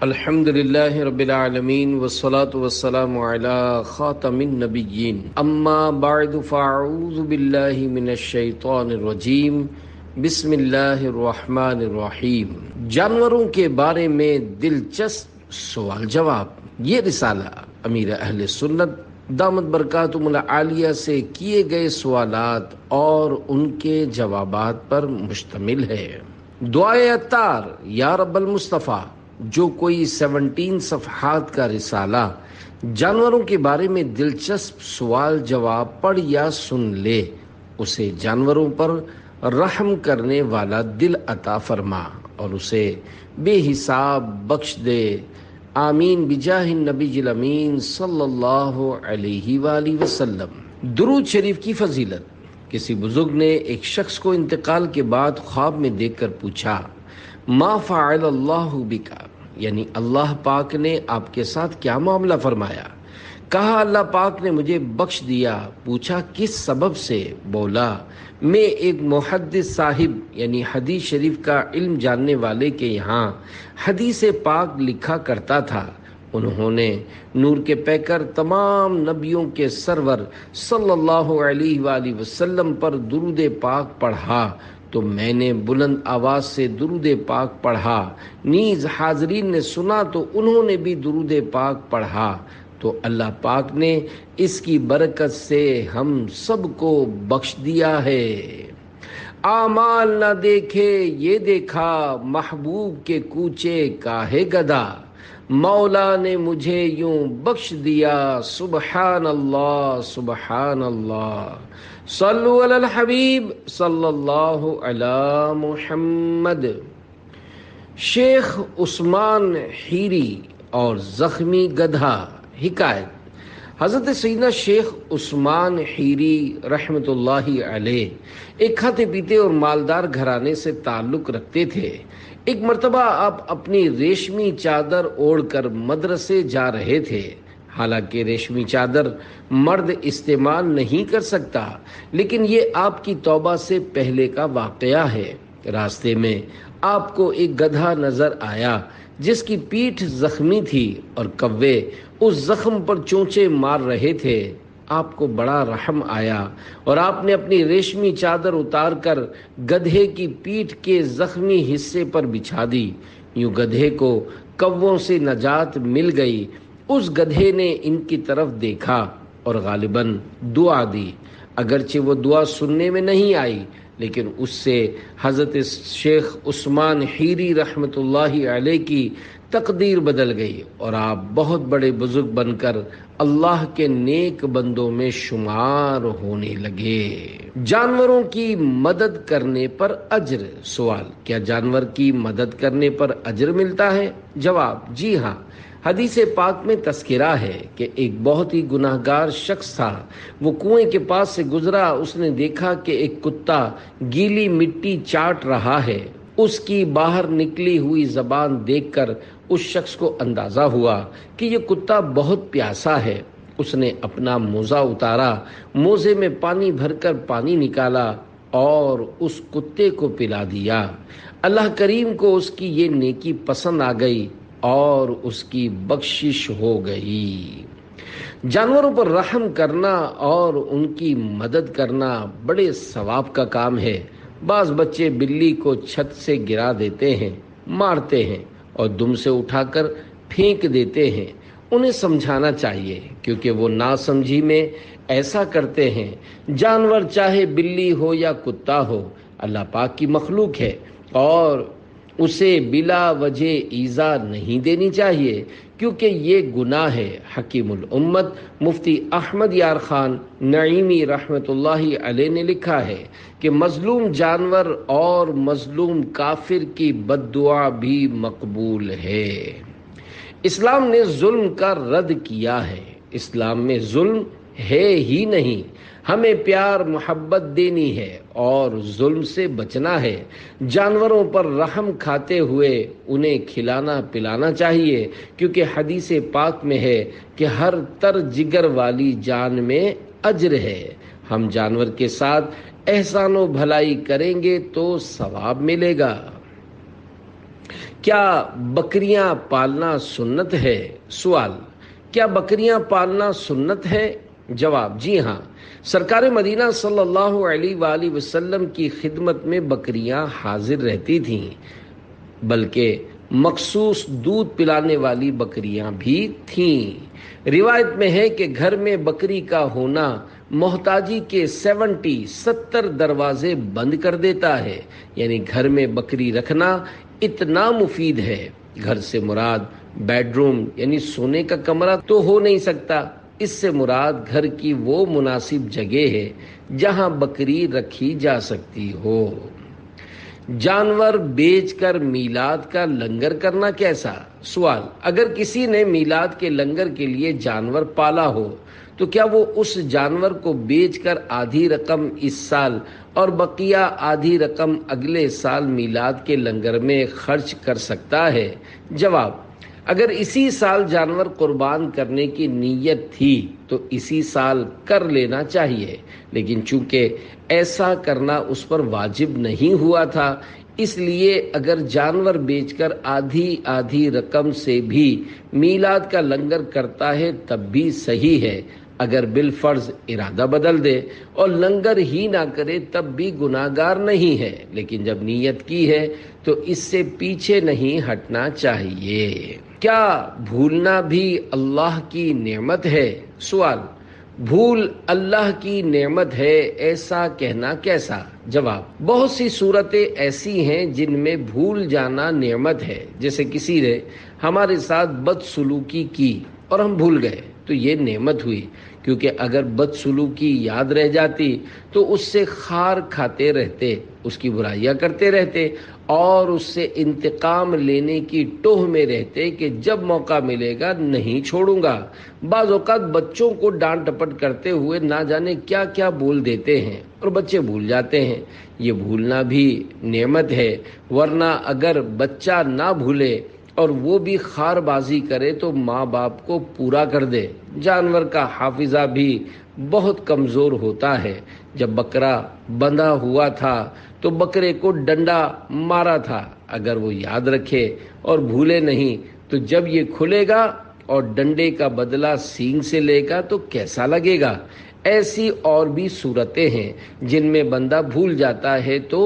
الحمد للہ رب العالمین والصلاة والسلام علی خاتم النبیین اما بعد فاعوذ باللہ من الشیطان الرجیم بسم اللہ الرحمن الرحیم۔ جانوروں کے بارے میں دلچسپ سوال جواب۔ یہ رسالہ امیر اہل سنت دامت برکاتہم العالیہ سے کیے گئے سوالات اور ان کے جوابات پر مشتمل ہے۔ دعائے عطار یا رب المصطفیٰ، جو کوئی 17 صفحات کا رسالہ جانوروں کے بارے میں دلچسپ سوال جواب پڑھ یا سن لے، اسے جانوروں پر رحم کرنے والا دل عطا فرما اور اسے بے حساب بخش دے، آمین بجاہ النبی الامین صلی اللہ علیہ وآلہ وسلم۔ درود شریف کی فضیلت۔ کسی بزرگ نے ایک شخص کو انتقال کے بعد خواب میں دیکھ کر پوچھا، ما فعل اللہ بکا، یعنی اللہ پاک نے آپ کے ساتھ کیا معاملہ فرمایا؟ کہا اللہ پاک نے مجھے بخش دیا۔ پوچھا کس سبب سے؟ بولا میں ایک محدث صاحب یعنی حدیث شریف کا علم جاننے والے کے یہاں حدیث پاک لکھا کرتا تھا۔ انہوں نے نور کے پیکر تمام نبیوں کے سرور صلی اللہ علیہ وآلہ وسلم پر درود پاک پڑھا تو میں نے بلند آواز سے درود پاک پڑھا، نیز حاضرین نے سنا تو انہوں نے بھی درود پاک پڑھا، تو اللہ پاک نے اس کی برکت سے ہم سب کو بخش دیا ہے۔ اعمال نہ دیکھے یہ دیکھا، محبوب کے کوچے کاہے گدا، مولا نے مجھے یوں بخش دیا، سبحان اللہ سبحان اللہ، صلو علی الحبیب صلی اللہ علی محمد۔ شیخ عثمان حیری اور زخمی گدھا۔ حکایت، حضرت سیدنا شیخ عثمان حیری رحمۃ اللہ علیہ ایک کھاتے پیتے اور مالدار گھرانے سے تعلق رکھتے تھے۔ ایک مرتبہ آپ اپنی ریشمی چادر اوڑھ کر مدرسے جا رہے تھے۔ حالانکہ ریشمی چادر مرد استعمال نہیں کر سکتا، لیکن یہ آپ کی توبہ سے پہلے کا واقعہ ہے۔ راستے میں آپ کو ایک گدھا نظر آیا جس کی پیٹھ زخمی تھی اور کوے اس زخم پر چونچے مار رہے تھے۔ آپ کو بڑا رحم آیا اور آپ نے اپنی ریشمی چادر اتار کر گدھے کی پیٹھ کے زخمی حصے پر بچھا دی۔ یوں گدھے کو کووں سے نجات مل گئی۔ اس گدھے نے ان کی طرف دیکھا اور غالباً دعا دی، اگرچہ وہ دعا سننے میں نہیں آئی، لیکن اس سے حضرت شیخ عثمان حیری رحمۃ اللہ علیہ کی تقدیر بدل گئی اور آپ بہت بڑے بزرگ بن کر اللہ کے نیک بندوں میں شمار ہونے لگے۔ جانوروں کی مدد کرنے پر اجر۔ سوال، کیا جانور کی مدد کرنے پر اجر ملتا ہے؟ جواب، جی ہاں۔ حدیث پاک میں تذکرہ ہے کہ ایک بہت ہی گناہگار شخص تھا۔ وہ کنویں کے پاس سے گزرا، اس نے دیکھا کہ ایک کتا گیلی مٹی چاٹ رہا ہے۔ اس کی باہر نکلی ہوئی زبان دیکھ کر اس شخص کو اندازہ ہوا کہ یہ کتا بہت پیاسا ہے۔ اس نے اپنا موزہ اتارا، موزے میں پانی بھر کر پانی نکالا اور اس کتے کو پلا دیا۔ اللہ کریم کو اس کی یہ نیکی پسند آ گئی اور اس کی بخشش ہو گئی۔ جانوروں پر رحم کرنا اور ان کی مدد کرنا بڑے ثواب کا کام ہے۔ بعض بچے بلی کو چھت سے گرا دیتے ہیں، مارتے ہیں اور دم سے اٹھا کر پھینک دیتے ہیں۔ انہیں سمجھانا چاہیے کیونکہ وہ ناسمجھی میں ایسا کرتے ہیں۔ جانور چاہے بلی ہو یا کتا ہو، اللہ پاک کی مخلوق ہے اور اسے بلا وجہ ایذا نہیں دینی چاہیے کیونکہ یہ گناہ ہے۔ حکیم الامت مفتی احمد یار خان نعیمی رحمۃ اللہ علیہ نے لکھا ہے کہ مظلوم جانور اور مظلوم کافر کی بد دعا بھی مقبول ہے۔ اسلام نے ظلم کا رد کیا ہے۔ اسلام میں ظلم ہے ہی نہیں۔ ہمیں پیار محبت دینی ہے اور ظلم سے بچنا ہے۔ جانوروں پر رحم کھاتے ہوئے انہیں کھلانا پلانا چاہیے کیونکہ حدیث پاک میں ہے کہ ہر تر جگر والی جان میں اجر ہے۔ ہم جانور کے ساتھ احسان و بھلائی کریں گے تو ثواب ملے گا۔ کیا بکریاں پالنا سنت ہے؟ سوال: کیا بکریاں پالنا سنت ہے؟ جواب: جی ہاں، سرکار مدینہ صلی اللہ علیہ وآلہ وسلم کی خدمت میں بکریاں حاضر رہتی تھیں، بلکہ مخصوص دودھ پلانے والی بکریاں بھی تھیں۔ روایت میں ہے کہ گھر میں بکری کا ہونا محتاجی کے 70 دروازے بند کر دیتا ہے، یعنی گھر میں بکری رکھنا اتنا مفید ہے۔ گھر سے مراد بیڈ روم یعنی سونے کا کمرہ تو ہو نہیں سکتا، اس سے مراد گھر کی وہ مناسب جگہ ہے جہاں بکری رکھی جا سکتی ہو۔ جانور بیچ کر میلاد کا لنگر کرنا کیسا؟ سوال: اگر کسی نے میلاد کے لنگر کے لیے جانور پالا ہو تو کیا وہ اس جانور کو بیچ کر آدھی رقم اس سال اور بقیہ آدھی رقم اگلے سال میلاد کے لنگر میں خرچ کر سکتا ہے؟ جواب: اگر اسی سال جانور قربان کرنے کی نیت تھی تو اسی سال کر لینا چاہیے، لیکن چونکہ ایسا کرنا اس پر واجب نہیں ہوا تھا، اس لیے اگر جانور بیچ کر آدھی رقم سے بھی میلاد کا لنگر کرتا ہے تب بھی صحیح ہے۔ اگر بالفرض ارادہ بدل دے اور لنگر ہی نہ کرے تب بھی گناہگار نہیں ہے، لیکن جب نیت کی ہے تو اس سے پیچھے نہیں ہٹنا چاہیے۔ کیا بھولنا بھی اللہ کی نعمت ہے؟ سوال: بھول اللہ کی نعمت ہے، ایسا کہنا کیسا؟ جواب: بہت سی صورتیں ایسی ہیں جن میں بھول جانا نعمت ہے، جیسے کسی نے ہمارے ساتھ بدسلوکی کی اور ہم بھول گئے تو یہ نعمت ہوئی، کیونکہ اگر بدسلوکی یاد رہ جاتی تو اس سے خار کھاتے رہتے، اس کی برائیاں کرتے رہتے اور اس سے انتقام لینے کی ٹوہ میں رہتے کہ جب موقع ملے گا نہیں چھوڑوں گا۔ بعض اوقات بچوں کو ڈانٹ ڈپٹ کرتے ہوئے نہ جانے کیا کیا بول دیتے ہیں اور بچے بھول جاتے ہیں۔ یہ بھولنا بھی نعمت ہے، ورنہ اگر بچہ نہ بھولے اور وہ بھی خار بازی کرے تو ماں باپ کو پورا کر دے۔ جانور کا حافظہ بھی بہت کمزور ہوتا ہے۔ جب بکرا بندھا ہوا تھا تو بکرے کو ڈنڈا مارا تھا، اگر وہ یاد رکھے اور بھولے نہیں تو جب یہ کھلے گا اور ڈنڈے کا بدلہ سینگ سے لے گا تو کیسا لگے گا؟ ایسی اور بھی صورتیں ہیں جن میں بندہ بھول جاتا ہے تو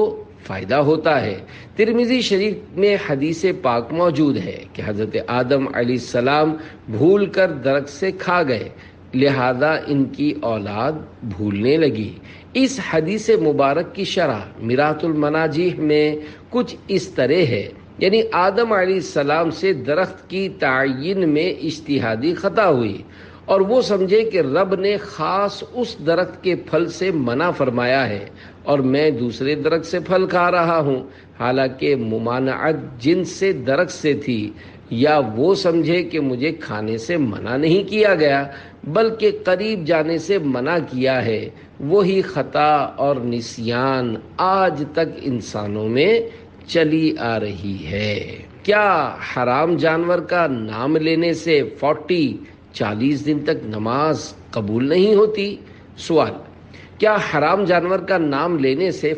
فائدہ ہوتا ہے۔ ترمذی شریف میں حدیث پاک موجود ہے کہ حضرت آدم علیہ السلام بھول کر درخت سے کھا گئے، لہذا ان کی اولاد بھولنے لگی۔ اس حدیث مبارک کی شرح میراث المناجیح میں کچھ اس طرح ہے، یعنی آدم علیہ السلام سے درخت کی تعین میں اجتہادی خطا ہوئی اور وہ سمجھے کہ رب نے خاص اس درخت کے پھل سے منع فرمایا ہے اور میں دوسرے درخت سے پھل کھا رہا ہوں، حالانکہ ممانعت جنس سے درخت سے تھی، یا وہ سمجھے کہ مجھے کھانے سے منع نہیں کیا گیا بلکہ قریب جانے سے منع کیا ہے۔ وہی خطا اور نسیان آج تک انسانوں میں چلی آ رہی ہے۔ کیا حرام جانور کا نام لینے سے 40 دن تک نماز قبول نہیں ہوتی؟ سوال: کیا حرام جانور کا نام لینے سے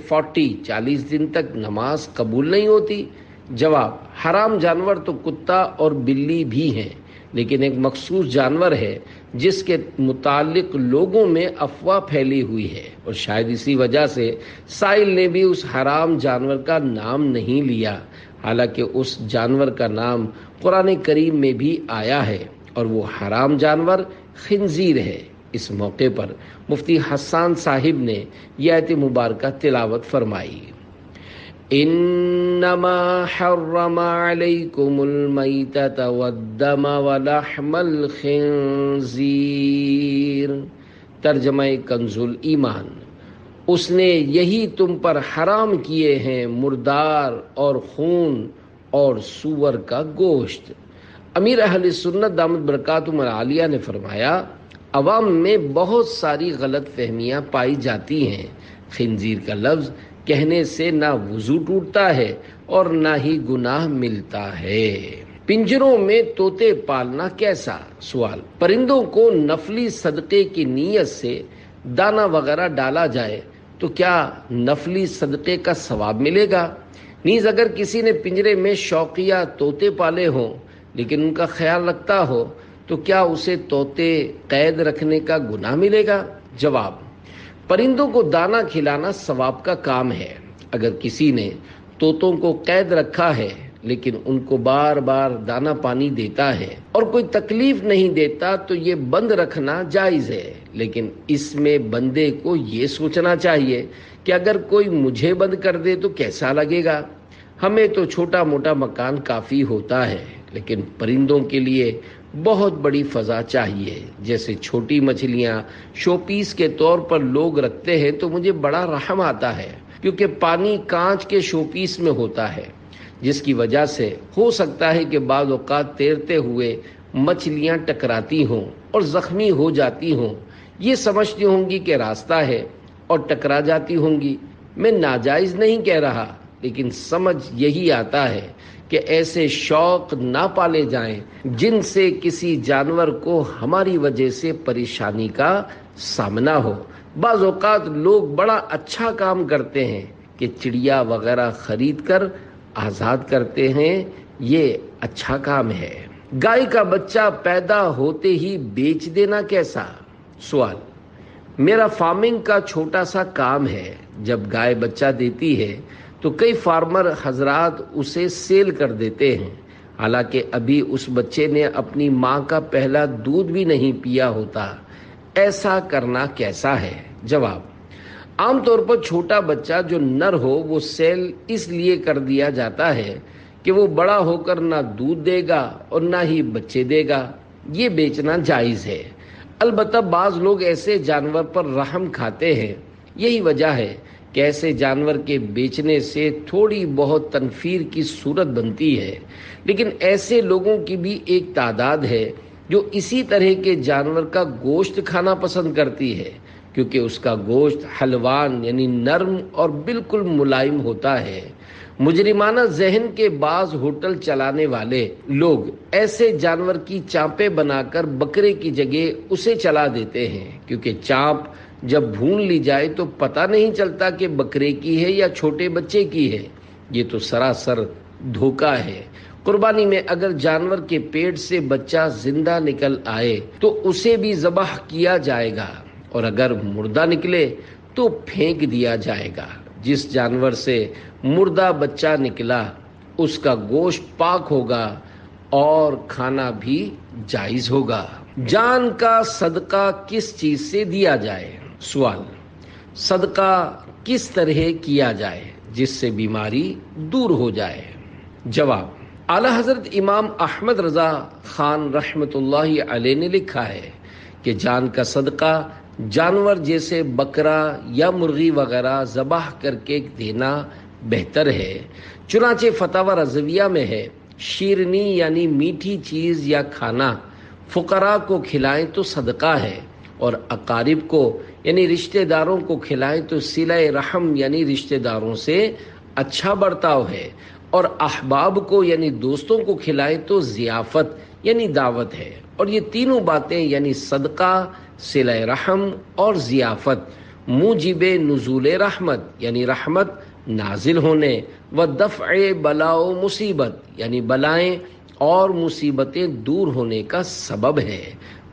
40 دن تک نماز قبول نہیں ہوتی؟ جواب: حرام جانور تو کتا اور بلی بھی ہیں، لیکن ایک مخصوص جانور ہے جس کے متعلق لوگوں میں افواہ پھیلی ہوئی ہے اور شاید اسی وجہ سے سائل نے بھی اس حرام جانور کا نام نہیں لیا، حالانکہ اس جانور کا نام قرآن کریم میں بھی آیا ہے اور وہ حرام جانور خنزیر ہے۔ اس موقع پر مفتی حسان صاحب نے یہ آیت مبارکہ تلاوت فرمائی: انما حرم علیکم المیتۃ والدم ولحم الخنزیر۔ ترجمہ کنز الایمان: اس نے یہی تم پر حرام کیے ہیں مردار اور خون اور سور کا گوشت۔ امیر اہل سنت دامت برکاتہم العالیہ نے فرمایا، عوام میں بہت ساری غلط فہمیاں پائی جاتی ہیں۔ خنزیر کا لفظ کہنے سے نہ وضو ٹوٹتا ہے اور نہ ہی گناہ ملتا ہے۔ پنجروں میں طوطے پالنا کیسا؟ سوال: پرندوں کو نفلی صدقے کی نیت سے دانہ وغیرہ ڈالا جائے تو کیا نفلی صدقے کا ثواب ملے گا؟ نیز اگر کسی نے پنجرے میں شوقیہ طوطے پالے ہوں لیکن ان کا خیال رکھتا ہو تو کیا اسے طوطے قید رکھنے کا گناہ ملے گا؟ جواب: پرندوں کو دانہ کھلانا ثواب کا کام ہے۔ اگر کسی نے طوطوں کو قید رکھا ہے لیکن ان کو بار بار دانہ پانی دیتا ہے اور کوئی تکلیف نہیں دیتا تو یہ بند رکھنا جائز ہے، لیکن اس میں بندے کو یہ سوچنا چاہیے کہ اگر کوئی مجھے بند کر دے تو کیسا لگے گا۔ ہمیں تو چھوٹا موٹا مکان کافی ہوتا ہے، لیکن پرندوں کے لیے بہت بڑی فضا چاہیے۔ جیسے چھوٹی مچھلیاں شو پیس کے طور پر لوگ رکھتے ہیں تو مجھے بڑا رحم آتا ہے، کیونکہ پانی کانچ کے شو پیس میں ہوتا ہے، جس کی وجہ سے ہو سکتا ہے کہ بعض اوقات تیرتے ہوئے مچھلیاں ٹکراتی ہوں اور زخمی ہو جاتی ہوں، یہ سمجھتی ہوں گی کہ راستہ ہے اور ٹکرا جاتی ہوں گی۔ میں ناجائز نہیں کہہ رہا، لیکن سمجھ یہی آتا ہے کہ ایسے شوق نہ پالے جائیں جن سے کسی جانور کو ہماری وجہ سے پریشانی کا سامنا ہو۔ بعض اوقات لوگ بڑا اچھا کام کرتے ہیں کہ چڑیا وغیرہ خرید کر آزاد کرتے ہیں، یہ اچھا کام ہے۔ گائے کا بچہ پیدا ہوتے ہی بیچ دینا کیسا؟ سوال: میرا فارمنگ کا چھوٹا سا کام ہے۔ جب گائے بچہ دیتی ہے تو کئی فارمر حضرات اسے سیل کر دیتے ہیں، حالانکہ ابھی اس بچے نے اپنی ماں کا پہلا دودھ بھی نہیں پیا ہوتا۔ ایسا کرنا کیسا ہے؟ جواب: عام طور پر چھوٹا بچہ جو نر ہو وہ سیل اس لیے کر دیا جاتا ہے کہ وہ بڑا ہو کر نہ دودھ دے گا اور نہ ہی بچے دے گا، یہ بیچنا جائز ہے۔ البتہ بعض لوگ ایسے جانور پر رحم کھاتے ہیں، یہی وجہ ہے کہ ایسے جانور کے بیچنے سے تھوڑی بہت تنفیر کی صورت بنتی ہے، لیکن ایسے لوگوں کی بھی ایک تعداد ہے جو اسی طرح کے جانور کا گوشت کھانا پسند کرتی ہے، کیونکہ اس کا گوشت حلوان یعنی نرم اور بالکل ملائم ہوتا ہے۔ مجرمانہ ذہن کے بعض ہوٹل چلانے والے لوگ ایسے جانور کی چانپیں بنا کر بکرے کی جگہ اسے چلا دیتے ہیں، کیونکہ چانپ جب بھون لی جائے تو پتہ نہیں چلتا کہ بکرے کی ہے یا چھوٹے بچے کی ہے۔ یہ تو سراسر دھوکہ ہے۔ قربانی میں اگر جانور کے پیٹ سے بچہ زندہ نکل آئے تو اسے بھی ذبح کیا جائے گا، اور اگر مردہ نکلے تو پھینک دیا جائے گا۔ جس جانور سے مردہ بچہ نکلا اس کا گوشت پاک ہوگا اور کھانا بھی جائز ہوگا۔ جان کا صدقہ کس چیز سے دیا جائے؟ سوال: صدقہ کس طرح کیا جائے جس سے بیماری دور ہو جائے؟ جواب: اعلیٰ حضرت امام احمد رضا خان رحمۃ اللہ علیہ نے لکھا ہے کہ جان کا صدقہ جانور جیسے بکرا یا مرغی وغیرہ ذبح کر کے دینا بہتر ہے۔ چنانچہ فتاوی رضویہ میں ہے، شیرنی یعنی میٹھی چیز یا کھانا فقراء کو کھلائیں تو صدقہ ہے، اور اقارب کو یعنی رشتہ داروں کو کھلائیں تو صلہ رحم یعنی رشتہ داروں سے اچھا برتاؤ ہے، اور احباب کو یعنی دوستوں کو کھلائیں تو ضیافت یعنی دعوت ہے۔ اور یہ تینوں باتیں یعنی صدقہ، صلہ رحم اور ضیافت موجب نزول رحمت یعنی رحمت نازل ہونے، و دفع بلا و مصیبت یعنی بلائیں اور مصیبتیں دور ہونے کا سبب ہے۔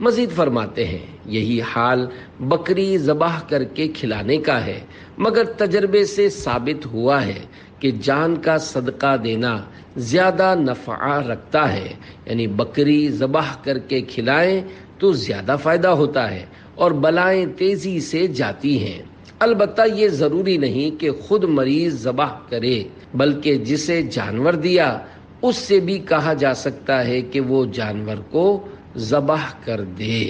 مزید فرماتے ہیں، یہی حال بکری ذبح کر کے کھلانے کا ہے، مگر تجربے سے ثابت ہوا ہے کہ جان کا صدقہ دینا زیادہ نفع رکھتا ہے، یعنی بکری ذبح کر کے کھلائیں تو زیادہ فائدہ ہوتا ہے اور بلائیں تیزی سے جاتی ہیں۔ البتہ یہ ضروری نہیں کہ خود مریض ذبح کرے، بلکہ جسے جانور دیا اس سے بھی کہا جا سکتا ہے کہ وہ جانور کو ذبح کر دے۔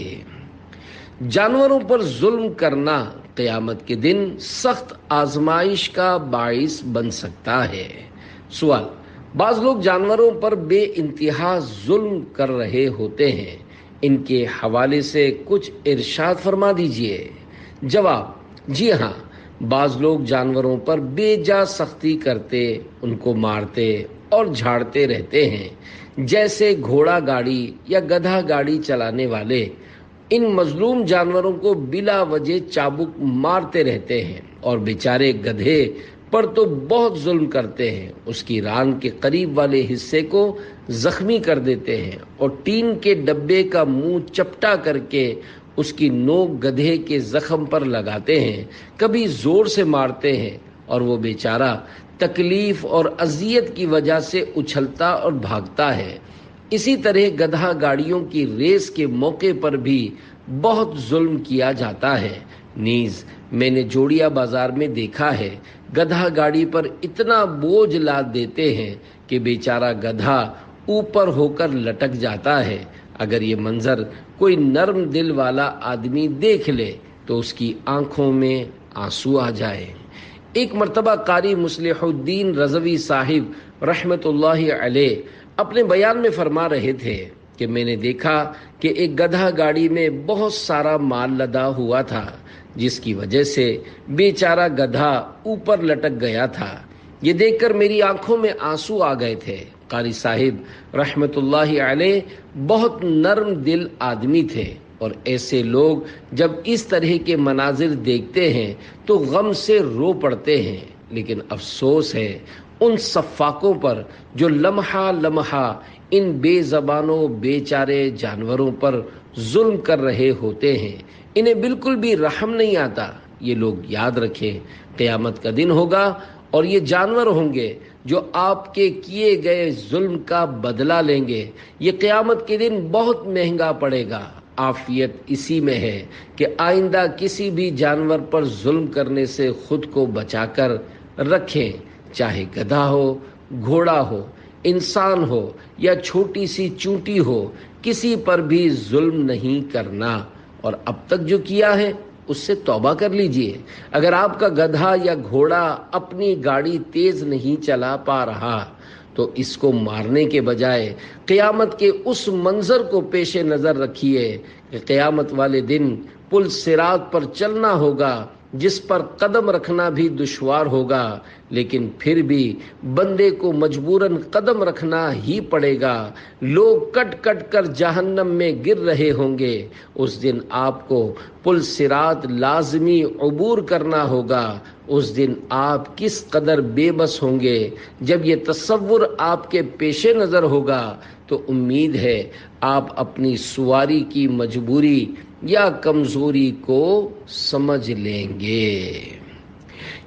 جانوروں پر ظلم کرنا قیامت کے دن سخت آزمائش کا باعث بن سکتا ہے۔ سوال: بعض لوگ جانوروں پر بے انتہا ظلم کر رہے ہوتے ہیں، ان کے حوالے سے کچھ ارشاد فرما دیجئے۔ جواب: جی ہاں، بعض لوگ جانوروں پر بے جا سختی کرتے، ان کو مارتے اور جھاڑتے رہتے ہیں، جیسے گھوڑا گاڑی یا گدھا گاڑی چلانے والے ان مظلوم جانوروں کو بلا وجہ چابک مارتے رہتے ہیں، اور بیچارے گدھے پر تو بہت ظلم کرتے ہیں، اس کی ران کے قریب والے حصے کو زخمی کر دیتے ہیں اور ٹین کے ڈبے کا منہ چپٹا کر کے اس کی نوک گدھے کے زخم پر لگاتے ہیں، کبھی زور سے مارتے ہیں اور وہ بیچارہ تکلیف اور اذیت کی وجہ سے اچھلتا اور بھاگتا ہے۔ اسی طرح گدھا گاڑیوں کی ریس کے موقع پر بھی بہت ظلم کیا جاتا ہے۔ نیز میں نے جوڑیا بازار میں دیکھا ہے، گدھا گاڑی پر اتنا بوجھ لاد دیتے ہیں کہ بیچارہ گدھا اوپر ہو کر لٹک جاتا ہے۔ اگر یہ منظر کوئی نرم دل والا آدمی دیکھ لے تو اس کی آنکھوں میں آنسو آ جائے۔ ایک مرتبہ قاری مصلح الدین رضوی صاحب رحمت اللہ علیہ اپنے بیان میں فرما رہے تھے کہ میں نے دیکھا کہ ایک گدھا گاڑی میں بہت سارا مال لدا ہوا تھا، جس کی وجہ سے بیچارہ گدھا اوپر لٹک گیا تھا۔ یہ دیکھ کر میری آنکھوں میں آنسو آ گئے تھے۔ قاری صاحب رحمت اللہ علیہ بہت نرم دل آدمی تھے، اور ایسے لوگ جب اس طرح کے مناظر دیکھتے ہیں تو غم سے رو پڑتے ہیں۔ لیکن افسوس ہے ان سفاکوں پر جو لمحہ لمحہ ان بے زبانوں بے چارے جانوروں پر ظلم کر رہے ہوتے ہیں، انہیں بالکل بھی رحم نہیں آتا۔ یہ لوگ یاد رکھیں، قیامت کا دن ہوگا اور یہ جانور ہوں گے جو آپ کے کیے گئے ظلم کا بدلہ لیں گے۔ یہ قیامت کے دن بہت مہنگا پڑے گا۔ عافیت اسی میں ہے کہ آئندہ کسی بھی جانور پر ظلم کرنے سے خود کو بچا کر رکھیں، چاہے گدھا ہو، گھوڑا ہو، انسان ہو یا چھوٹی سی چونٹی ہو، کسی پر بھی ظلم نہیں کرنا، اور اب تک جو کیا ہے اس سے توبہ کر لیجئے۔ اگر آپ کا گدھا یا گھوڑا اپنی گاڑی تیز نہیں چلا پا رہا تو اس کو مارنے کے بجائے قیامت کے اس منظر کو پیش نظر رکھیے کہ قیامت والے دن پل صراط پر چلنا ہوگا، جس پر قدم رکھنا بھی دشوار ہوگا، لیکن پھر بھی بندے کو مجبوراً قدم رکھنا ہی پڑے گا۔ لوگ کٹ کٹ کر جہنم میں گر رہے ہوں گے۔ اس دن آپ کو پل صراط لازمی عبور کرنا ہوگا۔ اس دن آپ کس قدر بے بس ہوں گے۔ جب یہ تصور آپ کے پیش نظر ہوگا تو امید ہے آپ اپنی سواری کی مجبوری یا کمزوری کو سمجھ لیں گے۔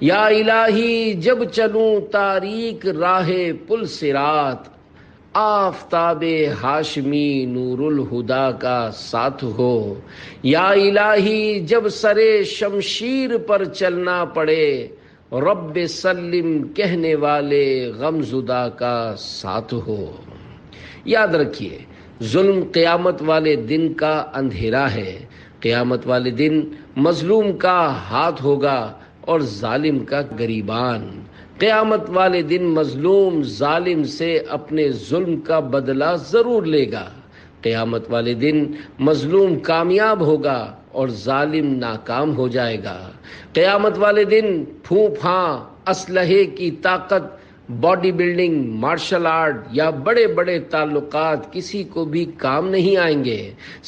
یا الہی جب چلوں تاریک راہ پل صراط، آفتاب ہاشمی نور الہدا کا ساتھ ہو۔ یا الہی جب سرے شمشیر پر چلنا پڑے، رب سلم کہنے والے غم زدہ کا ساتھ ہو۔ یاد رکھیے، ظلم قیامت والے دن کا اندھیرا ہے۔ قیامت والے دن مظلوم کا ہاتھ ہوگا اور ظالم کا گریبان۔ قیامت والے دن مظلوم ظالم سے اپنے ظلم کا بدلہ ضرور لے گا۔ قیامت والے دن مظلوم کامیاب ہوگا اور ظالم ناکام ہو جائے گا۔ قیامت والے دن پھوں پھاں اسلحے کی طاقت، باڈی بلڈنگ، مارشل آرٹ یا بڑے بڑے تعلقات کسی کو بھی کام نہیں آئیں گے۔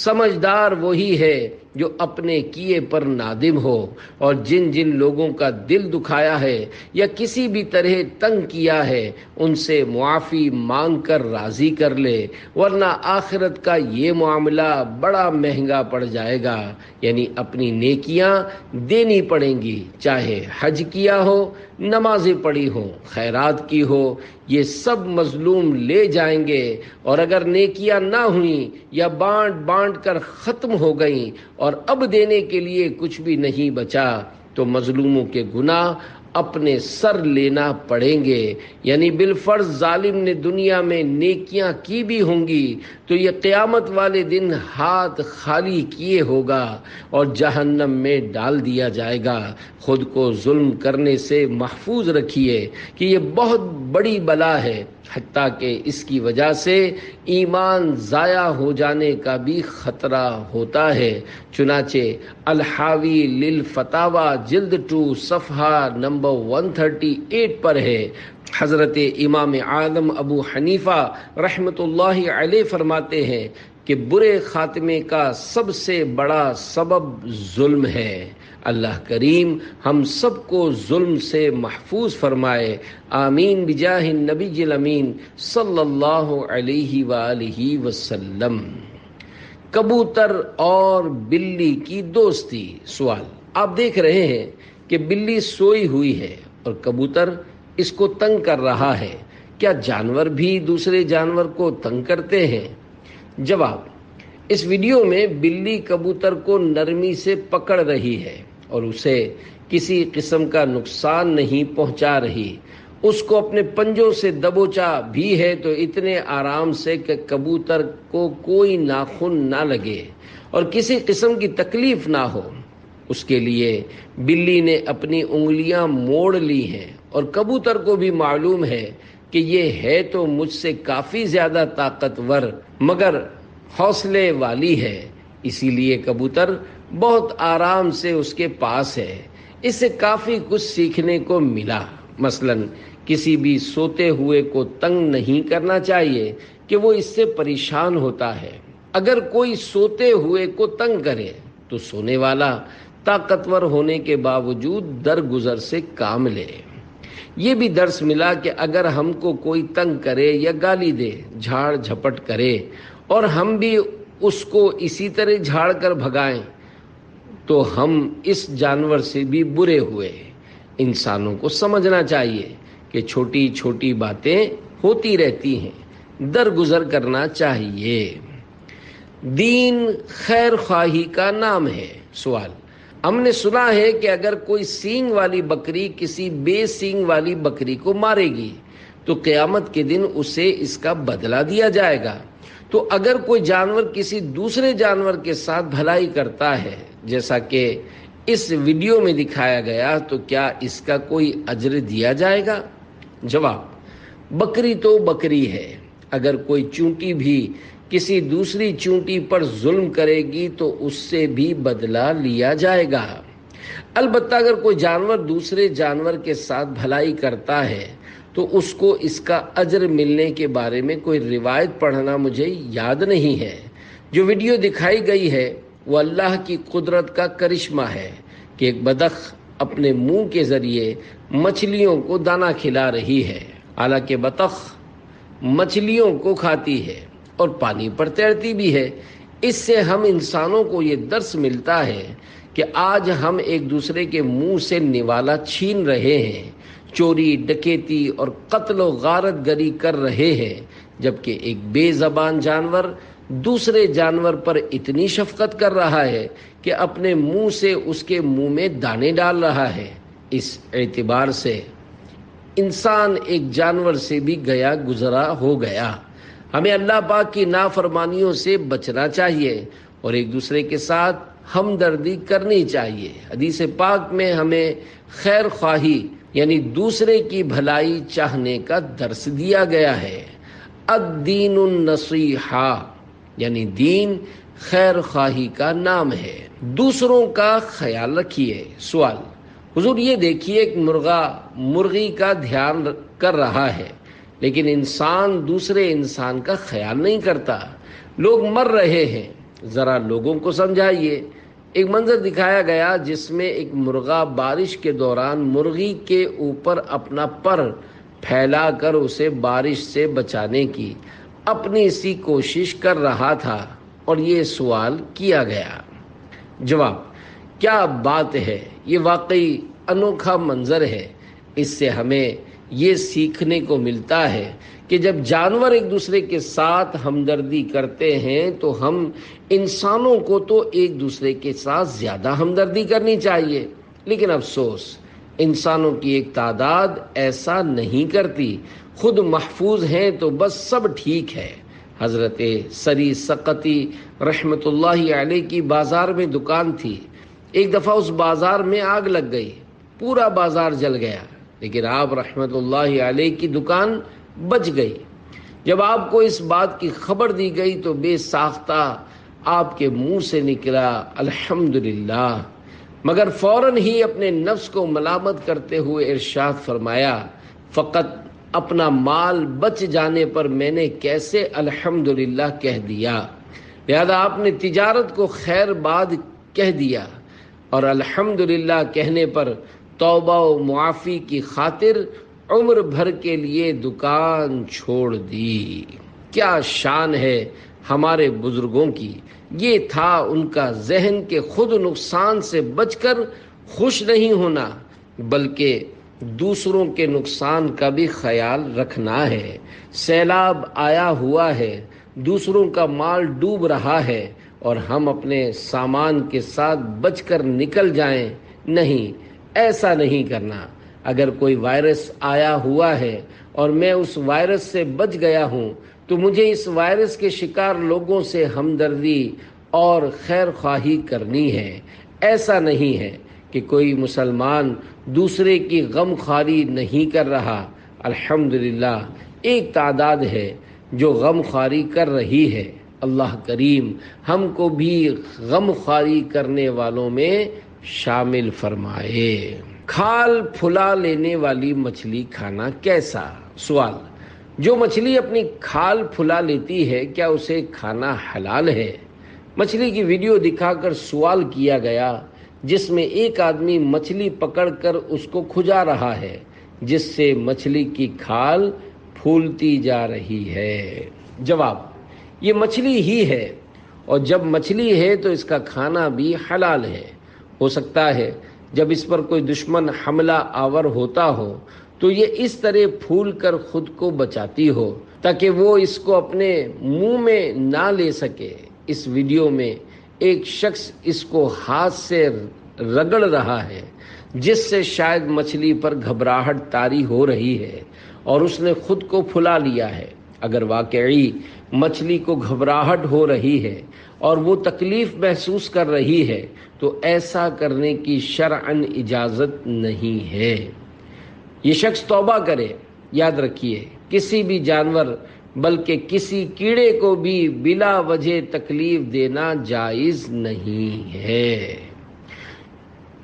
سمجھدار وہی ہے جو اپنے کیے پر نادم ہو اور جن جن لوگوں کا دل دکھایا ہے یا کسی بھی طرح تنگ کیا ہے ان سے معافی مانگ کر راضی کر لے، ورنہ آخرت کا یہ معاملہ بڑا مہنگا پڑ جائے گا۔ یعنی اپنی نیکیاں دینی پڑیں گی، چاہے حج کیا ہو، نمازیں پڑھی ہوں، خیرات کی ہو، یہ سب مظلوم لے جائیں گے۔ اور اگر نیکیاں نہ ہوئیں یا بانٹ بانٹ کر ختم ہو گئیں اور اب دینے کے لیے کچھ بھی نہیں بچا تو مظلوموں کے گناہ اپنے سر لینا پڑیں گے۔ یعنی بالفرض ظالم نے دنیا میں نیکیاں کی بھی ہوں گی تو یہ قیامت والے دن ہاتھ خالی کیے ہوگا اور جہنم میں ڈال دیا جائے گا۔ خود کو ظلم کرنے سے محفوظ رکھیے کہ یہ بہت بڑی بلا ہے، حتیٰ کہ اس کی وجہ سے ایمان ضائع ہو جانے کا بھی خطرہ ہوتا ہے۔ چنانچہ الحاوی للفتاوی جلد 2 صفحہ نمبر 138 پر ہے۔ حضرت امام اعظم ابو حنیفہ رحمت اللہ علیہ فرماتے ہیں کہ برے خاتمے کا سب سے بڑا سبب ظلم ہے۔ اللہ کریم ہم سب کو ظلم سے محفوظ فرمائے، آمین بجاہ النبی الامین صلی اللہ علیہ وآلہ وسلم۔ کبوتر اور بلی کی دوستی۔ سوال، آپ دیکھ رہے ہیں کہ بلی سوئی ہوئی ہے اور کبوتر اس کو تنگ کر رہا ہے، کیا جانور بھی دوسرے جانور کو تنگ کرتے ہیں؟ جواب، اس ویڈیو میں بلی کبوتر کو نرمی سے پکڑ رہی ہے اور اسے کسی قسم کا نقصان نہیں پہنچا رہی، اس کو اپنے پنجوں سے دبوچا بھی ہے تو اتنے آرام سے کہ کبوتر کو کوئی ناخن نہ لگے اور کسی قسم کی تکلیف نہ ہو۔ اس کے لیے بلی نے اپنی انگلیاں موڑ لی ہیں اور کبوتر کو بھی معلوم ہے کہ یہ ہے تو مجھ سے کافی زیادہ طاقتور مگر حوصلے والی ہے، اسی لیے کبوتر بہت آرام سے اس کے پاس ہے۔ اس سے کافی کچھ سیکھنے کو ملا، مثلا کسی بھی سوتے ہوئے کو تنگ نہیں کرنا چاہیے کہ وہ اس سے پریشان ہوتا ہے۔ اگر کوئی سوتے ہوئے کو تنگ کرے تو سونے والا طاقتور ہونے کے باوجود درگزر سے کام لے۔ یہ بھی درس ملا کہ اگر ہم کو کوئی تنگ کرے یا گالی دے، جھاڑ جھپٹ کرے اور ہم بھی اس کو اسی طرح جھاڑ کر بھگائیں تو ہم اس جانور سے بھی برے ہوئے۔ انسانوں کو سمجھنا چاہیے کہ چھوٹی چھوٹی باتیں ہوتی رہتی ہیں، درگزر کرنا چاہیے۔ دین خیر خواہی کا نام ہے۔ سوال، ہم نے سنا ہے کہ اگر کوئی سینگ والی بکری کسی بے سینگ والی بکری کو مارے گی تو قیامت کے دن اسے اس کا بدلہ دیا جائے گا، تو اگر کوئی جانور کسی دوسرے جانور کے ساتھ بھلائی کرتا ہے جیسا کہ اس ویڈیو میں دکھایا گیا تو کیا اس کا کوئی اجر دیا جائے گا؟ جواب، بکری تو بکری ہے، اگر کوئی چونٹی بھی کسی دوسری چونٹی پر ظلم کرے گی تو اس سے بھی بدلہ لیا جائے گا۔ البتہ اگر کوئی جانور دوسرے جانور کے ساتھ بھلائی کرتا ہے تو اس کو اس کا اجر ملنے کے بارے میں کوئی روایت پڑھنا مجھے یاد نہیں ہے۔ جو ویڈیو دکھائی گئی ہے وہ اللہ کی قدرت کا کرشمہ ہے کہ ایک بطخ اپنے منہ کے ذریعے مچھلیوں کو دانہ کھلا رہی ہے، حالانکہ بطخ مچھلیوں کو کھاتی ہے اور پانی پر تیرتی بھی ہے۔ اس سے ہم انسانوں کو یہ درس ملتا ہے کہ آج ہم ایک دوسرے کے منہ سے نوالا چھین رہے ہیں، چوری ڈکیتی اور قتل و غارت گری کر رہے ہیں، جبکہ ایک بے زبان جانور دوسرے جانور پر اتنی شفقت کر رہا ہے کہ اپنے منہ سے اس کے منہ میں دانے ڈال رہا ہے۔ اس اعتبار سے انسان ایک جانور سے بھی گیا گزرا ہو گیا۔ ہمیں اللہ پاک کی نافرمانیوں سے بچنا چاہیے اور ایک دوسرے کے ساتھ ہمدردی کرنی چاہیے۔ حدیث پاک میں ہمیں خیر خواہی یعنی دوسرے کی بھلائی چاہنے کا درس دیا گیا ہے۔ الدین النصیحہ یعنی دین خیر خواہی کا نام ہے۔ دوسروں کا خیال رکھیے۔ سوال، حضور یہ دیکھیے ایک مرغی کا دھیان کر رہا ہے لیکن انسان دوسرے انسان کا خیال نہیں کرتا، لوگ مر رہے ہیں، ذرا لوگوں کو سمجھائیے۔ ایک منظر دکھایا گیا جس میں ایک مرغا بارش کے دوران مرغی کے اوپر اپنا پر پھیلا کر اسے بارش سے بچانے کی اپنی سی کوشش کر رہا تھا اور یہ سوال کیا گیا۔ جواب، کیا بات ہے، یہ واقعی انوکھا منظر ہے۔ اس سے ہمیں یہ سیکھنے کو ملتا ہے کہ جب جانور ایک دوسرے کے ساتھ ہمدردی کرتے ہیں تو ہم انسانوں کو تو ایک دوسرے کے ساتھ زیادہ ہمدردی کرنی چاہیے، لیکن افسوس انسانوں کی ایک تعداد ایسا نہیں کرتی، خود محفوظ ہیں تو بس سب ٹھیک ہے۔ حضرت سری سقطی رحمت اللہ علیہ کی بازار میں دکان تھی، ایک دفعہ اس بازار میں آگ لگ گئی، پورا بازار جل گیا، لیکن آپ رحمت اللہ علیہ کی دکان بچ گئی۔ جب آپ کو اس بات کی خبر دی گئی تو بے ساختہ آپ کے منہ سے نکلا الحمدللہ، مگر فوراً ہی اپنے نفس کو ملامت کرتے ہوئے ارشاد فرمایا، فقط اپنا مال بچ جانے پر میں نے کیسے الحمدللہ کہہ دیا۔ لہذا آپ نے تجارت کو خیر باد کہہ دیا اور الحمدللہ کہنے پر توبہ و معافی کی خاطر عمر بھر کے لیے دکان چھوڑ دی۔ کیا شان ہے ہمارے بزرگوں کی! یہ تھا ان کا ذہن کہ خود نقصان سے بچ کر خوش نہیں ہونا بلکہ دوسروں کے نقصان کا بھی خیال رکھنا ہے۔ سیلاب آیا ہوا ہے، دوسروں کا مال ڈوب رہا ہے اور ہم اپنے سامان کے ساتھ بچ کر نکل جائیں؟ نہیں، ایسا نہیں کرنا۔ اگر کوئی وائرس آیا ہوا ہے اور میں اس وائرس سے بچ گیا ہوں تو مجھے اس وائرس کے شکار لوگوں سے ہمدردی اور خیر خواہی کرنی ہے۔ ایسا نہیں ہے کہ کوئی مسلمان دوسرے کی غم خواری نہیں کر رہا۔ الحمدللہ ایک تعداد ہے جو غم خواری کر رہی ہے۔ اللہ کریم ہم کو بھی غم خواری کرنے والوں میں شامل فرمائے۔ کھال پھلا لینے والی مچھلی کھانا کیسا؟ سوال: جو مچھلی اپنی کھال پھلا لیتی ہے کیا اسے کھانا حلال ہے؟ مچھلی کی ویڈیو دکھا کر سوال کیا گیا جس میں ایک آدمی مچھلی پکڑ کر اس کو کھجا رہا ہے جس سے مچھلی کی کھال پھولتی جا رہی ہے۔ جواب: یہ مچھلی ہی ہے اور جب مچھلی ہے تو اس کا کھانا بھی حلال ہے۔ ہو سکتا ہے جب اس پر کوئی دشمن حملہ آور ہوتا ہو تو یہ اس طرح پھول کر خود کو بچاتی ہو تاکہ وہ اس کو اپنے منہ میں نہ لے سکے۔ اس ویڈیو میں ایک شخص اس کو ہاتھ سے رگڑ رہا ہے جس سے شاید مچھلی پر گھبراہٹ طاری ہو رہی ہے اور اس نے خود کو پھلا لیا ہے۔ اگر واقعی مچھلی کو گھبراہٹ ہو رہی ہے اور وہ تکلیف محسوس کر رہی ہے تو ایسا کرنے کی شرعاً اجازت نہیں ہے۔ یہ شخص توبہ کرے۔ یاد رکھیے، کسی بھی جانور بلکہ کسی کیڑے کو بھی بلا وجہ تکلیف دینا جائز نہیں ہے۔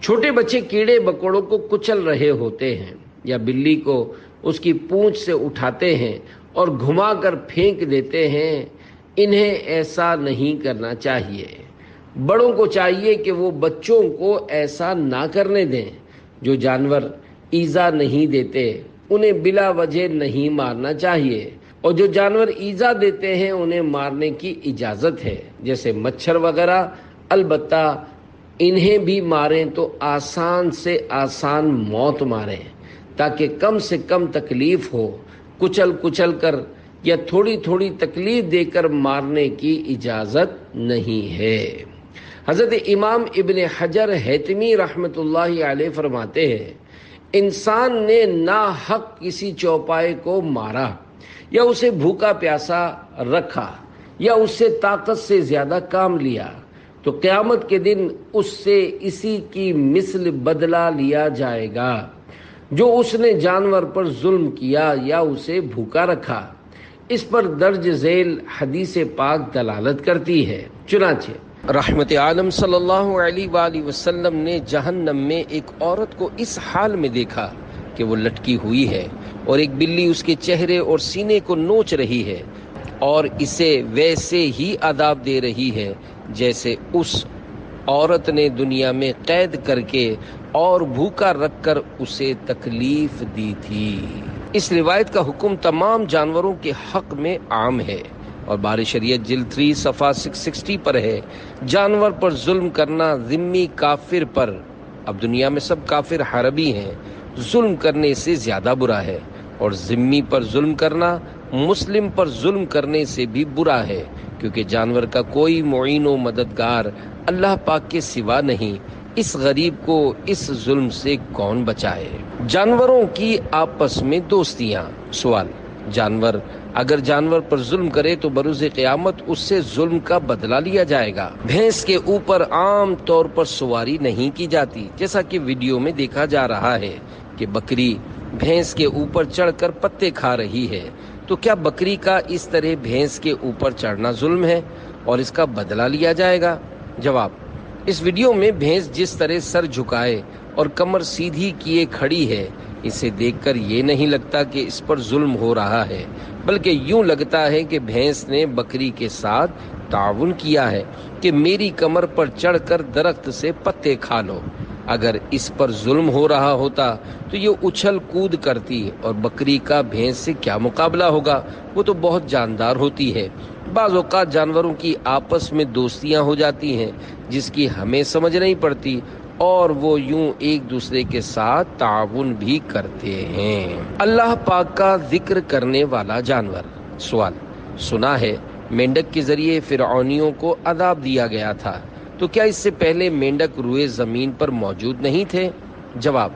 چھوٹے بچے کیڑے مکوڑوں کو کچل رہے ہوتے ہیں یا بلی کو اس کی پونچھ سے اٹھاتے ہیں اور گھما کر پھینک دیتے ہیں۔ انہیں ایسا نہیں کرنا چاہیے۔ بڑوں کو چاہیے کہ وہ بچوں کو ایسا نہ کرنے دیں۔ جو جانور ایذا نہیں دیتے انہیں بلا وجہ نہیں مارنا چاہیے، اور جو جانور ایذا دیتے ہیں انہیں مارنے کی اجازت ہے، جیسے مچھر وغیرہ۔ البتہ انہیں بھی ماریں تو آسان سے آسان موت ماریں تاکہ کم سے کم تکلیف ہو۔ کچل کر یا تھوڑی تھوڑی تکلیف دے کر مارنے کی اجازت نہیں ہے۔ حضرت امام ابن حجر ہیتمی رحمۃ اللہ علیہ فرماتے ہیں، انسان نے ناحق کسی چوپائے کو مارا یا اسے بھوکا پیاسا رکھا یا اس سے طاقت سے زیادہ کام لیا تو قیامت کے دن اس سے اسی کی مثل بدلہ لیا جائے گا جو اس نے جانور پر ظلم کیا یا اسے بھوکا رکھا۔ اس پر درج ذیل حدیث پاک دلالت کرتی ہے۔ چنانچہ رحمت عالم صلی اللہ علیہ وآلہ وسلم نے جہنم میں ایک عورت کو اس حال میں دیکھا کہ وہ لٹکی ہوئی ہے اور ایک بلی اس کے چہرے اور سینے کو نوچ رہی ہے اور اسے ویسے ہی عذاب دے رہی ہے جیسے اس عورت نے دنیا میں قید کر کے اور بھوکا رکھ کر اسے تکلیف دی تھی۔ اس روایت کا حکم تمام جانوروں کے حق میں عام ہے اور بار شریعت جلد 3 صفحہ 660 پر ہے، جانور پر ظلم کرنا ذمی کافر پر، اب دنیا میں سب کافر حربی ہیں، ظلم کرنے سے زیادہ برا ہے، اور ذمی پر ظلم کرنا مسلم پر ظلم کرنے سے بھی برا ہے، کیونکہ جانور کا کوئی معین و مددگار اللہ پاک کے سوا نہیں۔ اس غریب کو اس ظلم سے کون بچائے؟ جانوروں کی آپس میں دوستیاں۔ سوال: اگر جانور پر ظلم کرے تو بروز قیامت اس سے ظلم کا بدلہ لیا جائے گا۔ بھینس کے اوپر عام طور پر سواری نہیں کی جاتی، جیسا کہ ویڈیو میں دیکھا جا رہا ہے کہ بکری بھینس کے اوپر چڑھ کر پتے کھا رہی ہے، تو کیا بکری کا اس طرح بھینس کے اوپر چڑھنا ظلم ہے اور اس کا بدلہ لیا جائے گا؟ جواب: اس ویڈیو میں بھینس جس طرح سر جھکائے اور کمر سیدھی کیے کھڑی ہے، اسے دیکھ کر یہ نہیں لگتا کہ اس پر ظلم ہو رہا ہے، بلکہ یوں لگتا ہے کہ بھینس نے بکری کے ساتھ تعاون کیا ہے کہ میری کمر پر چڑھ کر درخت سے پتے کھا لو۔ اگر اس پر ظلم ہو رہا ہوتا تو یہ اچھل کود کرتی، اور بکری کا بھینس سے کیا مقابلہ ہوگا، وہ تو بہت جاندار ہوتی ہے۔ بعض اوقات جانوروں کی آپس میں دوستیاں ہو جاتی ہیں جس کی ہمیں سمجھ نہیں پڑتی، اور وہ یوں ایک دوسرے کے ساتھ تعاون بھی کرتے ہیں۔ اللہ پاک کا ذکر کرنے والا جانور۔ سوال: سنا ہے مینڈک کے ذریعے فرعونیوں کو عذاب دیا گیا تھا، تو کیا اس سے پہلے مینڈک روئے زمین پر موجود نہیں تھے؟ جواب: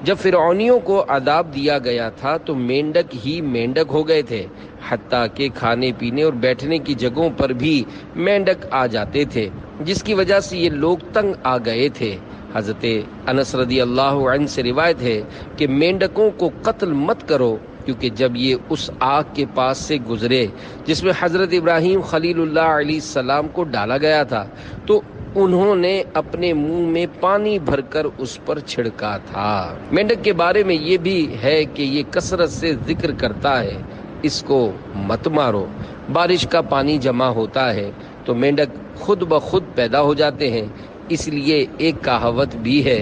جب فرعونیوں کو عذاب دیا گیا تھا تو مینڈک ہی مینڈک ہو گئے تھے، حتیٰ کہ کھانے پینے اور بیٹھنے کی جگہوں پر بھی مینڈک آ جاتے تھے، جس کی وجہ سے یہ لوگ تنگ آ گئے تھے۔ حضرت انس رضی اللہ عنہ سے روایت ہے کہ مینڈکوں کو قتل مت کرو، کیونکہ جب یہ اس آگ کے پاس سے گزرے جس میں حضرت ابراہیم خلیل اللہ علیہ السلام کو ڈالا گیا تھا تو انہوں نے اپنے منہ میں پانی بھر کر اس پر چھڑکا تھا۔ مینڈک کے بارے میں یہ بھی ہے کہ یہ کثرت سے ذکر کرتا ہے، اس کو مت مارو۔ بارش کا پانی جمع ہوتا ہے تو مینڈک خود بخود پیدا ہو جاتے ہیں، اس لیے ایک کہاوت بھی ہے،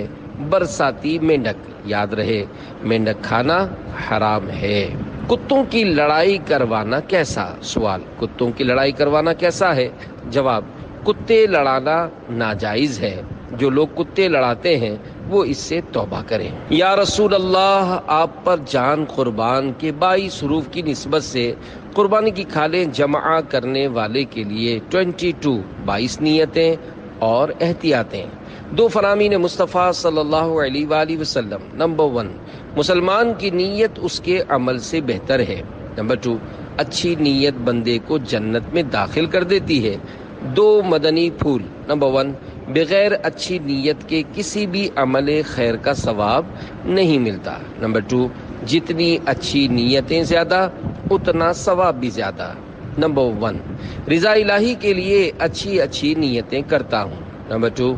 برساتی مینڈک۔ یاد رہے، مینڈک کھانا حرام ہے۔ کتوں کی لڑائی کروانا کیسا؟ سوال: کتوں کی لڑائی کروانا کیسا ہے؟ جواب: کتے لڑانا ناجائز ہے۔ جو لوگ کتے لڑاتے ہیں وہ اس سے توبہ کریں۔ یا رسول اللہ، آپ پر جان قربان کے 22 حروف کی نسبت سے قربانی کی کھالیں جمع کرنے والے کے لیے 22 نیتیں اور احتیاطیں۔ 2 فرامین مصطفیٰ صلی اللہ علیہ وآلہ وسلم۔ نمبر 1، مسلمان کی نیت اس کے عمل سے بہتر ہے۔ نمبر 2، اچھی نیت بندے کو جنت میں داخل کر دیتی ہے۔ 2 مدنی پھول۔ نمبر 1، بغیر اچھی نیت کے کسی بھی عمل خیر کا ثواب نہیں ملتا۔ نمبر 2، جتنی اچھی نیتیں زیادہ اتنا ثواب بھی زیادہ۔ نمبر 1، رضا الہی کے لیے اچھی نیتیں کرتا ہوں۔ نمبر 2،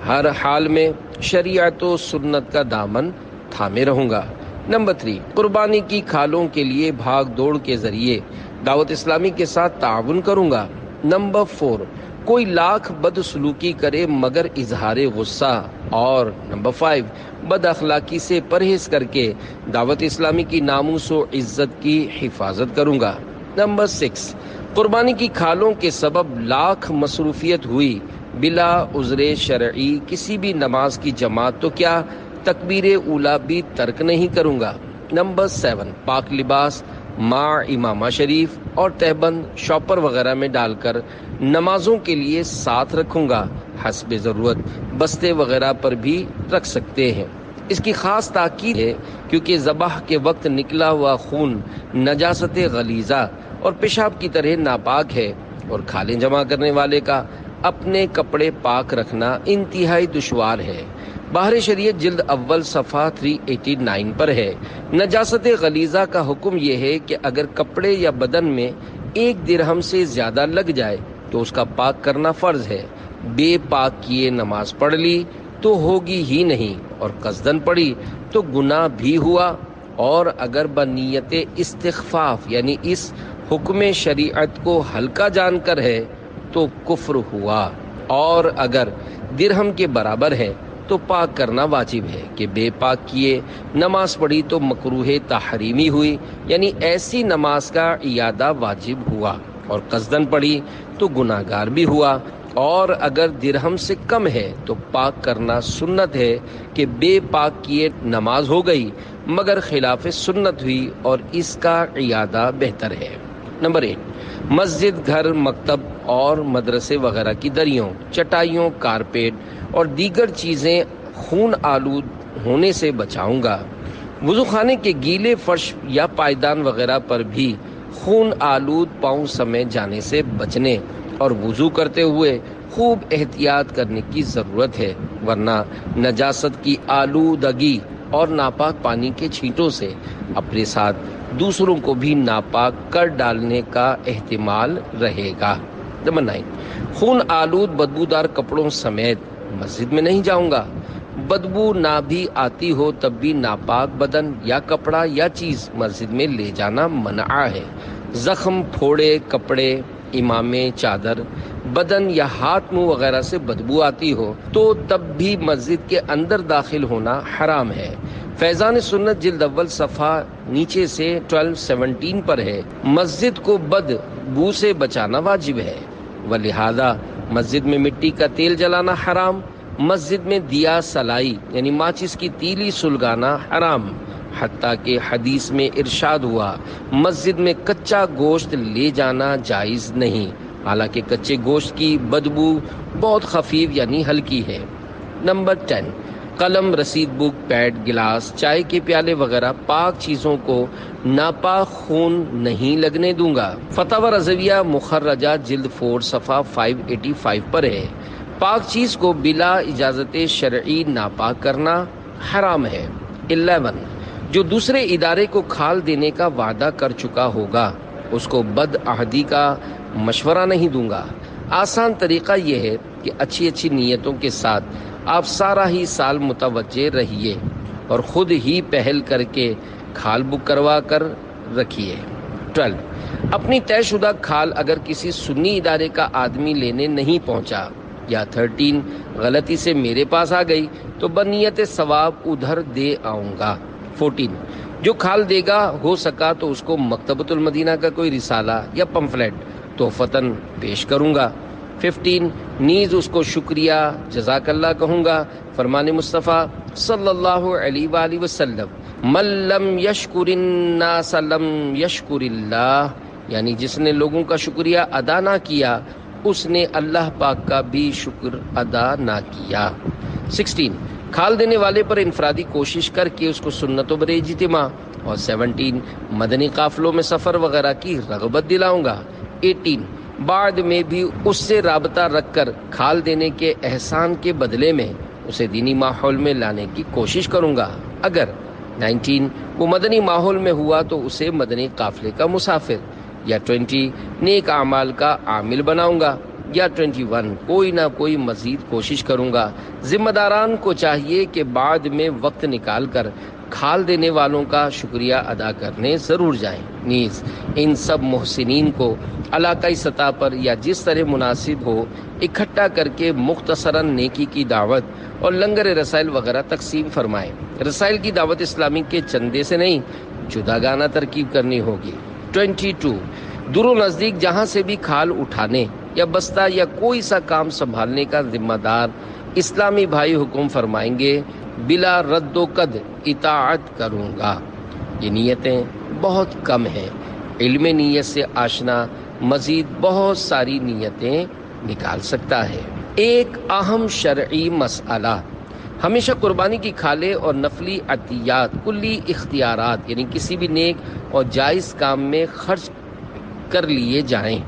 ہر حال میں شریعت و سنت کا دامن تھامے رہوں گا۔ نمبر 3، قربانی کی کھالوں کے لیے بھاگ دوڑ کے ذریعے دعوت اسلامی کے ساتھ تعاون کروں گا۔ نمبر 4، کوئی لاکھ بدسلوکی کرے مگر اظہار غصہ۔ اور نمبر 5، بد اخلاقی سے پرہیز کر کے دعوت اسلامی کی ناموس و عزت کی حفاظت کروں گا۔ نمبر 6، قربانی کی کھالوں کے سبب لاکھ مصروفیت ہوئی، بلا عذر شرعی کسی بھی نماز کی جماعت تو کیا تکبیر اولیٰ بھی ترک نہیں کروں گا۔ نمبر 7، پاک لباس ماں امامہ شریف اور تہبند شاپر وغیرہ میں ڈال کر نمازوں کے لیے ساتھ رکھوں گا، حسب ضرورت بستے وغیرہ پر بھی رکھ سکتے ہیں۔ اس کی خاص تاکید ہے کیونکہ ذبح کے وقت نکلا ہوا خون نجاست غلیظہ اور پیشاب کی طرح ناپاک ہے، اور کھالیں جمع کرنے والے کا اپنے کپڑے پاک رکھنا انتہائی دشوار ہے۔ بحر شریعت جلد اول صفحہ 389 پر ہے۔ نجاست غلیظہ کا حکم یہ ہے کہ اگر کپڑے یا بدن میں 1 درہم سے زیادہ لگ جائے تو اس کا پاک کرنا فرض ہے۔ بے پاک کیے نماز پڑھ لی تو ہوگی ہی نہیں، اور قصدن پڑھی تو گناہ بھی ہوا، اور اگر بنیت استخفاف یعنی اس حکم شریعت کو ہلکا جان کر ہے تو کفر ہوا، اور اگر درہم کے برابر ہے تو پاک کرنا واجب ہے کہ بے پاک کیے نماز پڑھی تو مکروہ تحریمی ہوئی، یعنی ایسی نماز کا اعادہ واجب ہوا، اور قصدن پڑھی تو گناہگار بھی ہوا، اور اگر درہم سے کم ہے تو پاک کرنا سنت ہے کہ بے پاک کیے نماز ہو گئی مگر خلاف سنت ہوئی، اور اس کا اعادہ بہتر ہے۔ نمبر 8، مسجد، گھر، مکتب اور مدرسے وغیرہ کی دریوں، چٹائیوں، کارپیٹ اور دیگر چیزیں خون آلود ہونے سے بچاؤں گا۔ وضو خانے کے گیلے فرش یا پائیدان وغیرہ پر بھی خون آلود پاؤں سمیت جانے سے بچنے اور وضو کرتے ہوئے خوب احتیاط کرنے کی ضرورت ہے، ورنہ نجاست کی آلودگی اور ناپاک پانی کے چھینٹوں سے اپنے ساتھ دوسروں کو بھی ناپاک کر ڈالنے کا احتمال رہے گا۔ نمبر 9، خون آلود بدبودار کپڑوں سمیت مسجد میں نہیں جاؤں گا۔ بدبو نہ بھی آتی ہو تب بھی ناپاک بدن یا کپڑا یا چیز مسجد میں لے جانا منع ہے۔ زخم، پھوڑے کپڑے، امامے، چادر بدن یا ہاتھ منہ وغیرہ سے بدبو آتی ہو تو تب بھی مسجد کے اندر داخل ہونا حرام ہے۔ فیضان سنت جلد اول صفحہ نیچے سے 1217 پر ہے، مسجد کو بدبو سے بچانا واجب ہے، ولہذا مسجد میں مٹی کا تیل جلانا حرام، مسجد میں دیا سلائی یعنی ماچس کی تیلی سلگانا حرام، حتیٰ کہ حدیث میں ارشاد ہوا مسجد میں کچا گوشت لے جانا جائز نہیں، حالانکہ کچے گوشت کی بدبو بہت خفیف یعنی ہلکی ہے۔ نمبر 10، قلم، رسید بک، پیڈ، گلاس، چائے کے پیالے وغیرہ پاک چیزوں کو ناپاک خون نہیں لگنے دوں گا۔ فتاوی رضویہ مخرجہ جلد 4 صفحہ 585 پر ہے، پاک چیز کو بلا اجازت شرعی ناپاک کرنا حرام ہے۔ 11، جو دوسرے ادارے کو کھال دینے کا وعدہ کر چکا ہوگا اس کو بد عہدی کا مشورہ نہیں دوں گا۔ آسان طریقہ یہ ہے کہ اچھی اچھی نیتوں کے ساتھ آپ سارا ہی سال متوجہ رہیے اور خود ہی پہل کر کے کھال بک کروا کر رکھیے۔ 12، اپنی طے شدہ کھال اگر کسی سنی ادارے کا آدمی لینے نہیں پہنچا، یا 13، غلطی سے میرے پاس آ گئی تو بنیت ثواب ادھر دے آؤں گا۔ 14، جو کھال دے گا ہو سکا تو اس کو مکتبۃ المدینہ کا کوئی رسالہ یا پمفلٹ تحفتاً پیش کروں گا۔ 15، نیز اس کو شکریہ جزاک اللہ کہوں گا، فرمان مصطفیٰ صلی اللہ علیہ وآلہ وسلم من لم یشکر الناس لم یشکر اللہ، یعنی جس نے لوگوں کا شکریہ ادا نہ کیا اس نے اللہ پاک کا بھی شکر ادا نہ کیا۔ 16، کھال دینے والے پر انفرادی کوشش کر کے اس کو سنتوں بر اجتماع۔ اور 17، مدنی قافلوں میں سفر وغیرہ کی رغبت دلاؤں گا۔ 18، بعد میں بھی اس سے رابطہ رکھ کر کھال دینے کے احسان کے بدلے میں اسے دینی ماحول میں لانے کی کوشش کروں گا۔ اگر 19، وہ مدنی ماحول میں ہوا تو اسے مدنی قافلے کا مسافر، یا 20، نیک اعمال کا عامل بناؤں گا، یا 21، کوئی نہ کوئی مزید کوشش کروں گا۔ ذمہ داران کو چاہیے کہ بعد میں وقت نکال کر کھال دینے والوں کا شکریہ ادا کرنے ضرور جائیں، نیز ان سب محسنین کو علاقائی سطح پر یا جس طرح مناسب ہو اکٹھا کر کے مختصراً نیکی کی دعوت اور لنگر رسائل وغیرہ تقسیم فرمائیں۔ رسائل کی دعوت اسلامی کے چندے سے نہیں، جدا گانا ترکیب کرنی ہوگی۔ 22، دور و نزدیک جہاں سے بھی کھال اٹھانے یا بستہ یا کوئی سا کام سنبھالنے کا ذمہ دار اسلامی بھائی حکم فرمائیں گے، بلا رد و قد اطاعت کروں گا۔ یہ نیتیں بہت کم ہیں، علم نیت سے آشنا مزید بہت ساری نیتیں نکال سکتا ہے۔ ایک اہم شرعی مسئلہ، ہمیشہ قربانی کی کھالیں اور نفلی عطیات کلی اختیارات یعنی کسی بھی نیک اور جائز کام میں خرچ کر لیے جائیں،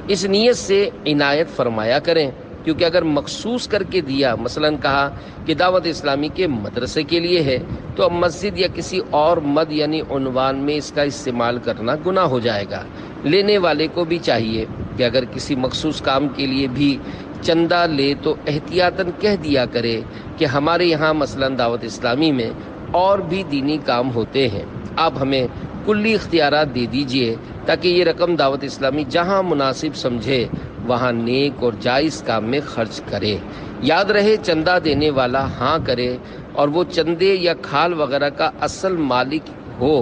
اس نیت سے عنایت فرمایا کریں، کیونکہ اگر مخصوص کر کے دیا، مثلا کہا کہ دعوت اسلامی کے مدرسے کے لیے ہے، تو اب مسجد یا کسی اور مد یعنی عنوان میں اس کا استعمال کرنا گناہ ہو جائے گا۔ لینے والے کو بھی چاہیے کہ اگر کسی مخصوص کام کے لیے بھی چندہ لے تو احتیاطاً کہہ دیا کرے کہ ہمارے یہاں مثلا دعوت اسلامی میں اور بھی دینی کام ہوتے ہیں، آپ ہمیں کلی اختیارات دے دیجئے تاکہ یہ رقم دعوت اسلامی جہاں مناسب سمجھے وہاں نیک اور جائز کام میں خرچ کرے۔ یاد رہے چندہ دینے والا ہاں کرے اور وہ چندے یا کھال وغیرہ کا اصل مالک ہو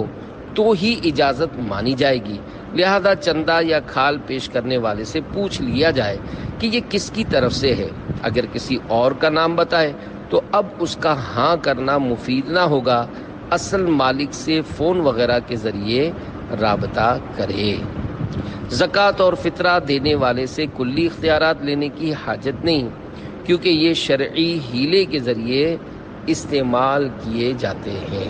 تو ہی اجازت مانی جائے گی، لہذا چندہ یا کھال پیش کرنے والے سے پوچھ لیا جائے کہ یہ کس کی طرف سے ہے۔ اگر کسی اور کا نام بتائے تو اب اس کا ہاں کرنا مفید نہ ہوگا، اصل مالک سے فون وغیرہ کے ذریعے رابطہ کرے۔ زکوٰۃ اور فطرہ دینے والے سے کلی اختیارات لینے کی حاجت نہیں، کیونکہ یہ شرعی ہیلے کے ذریعے استعمال کیے جاتے ہیں۔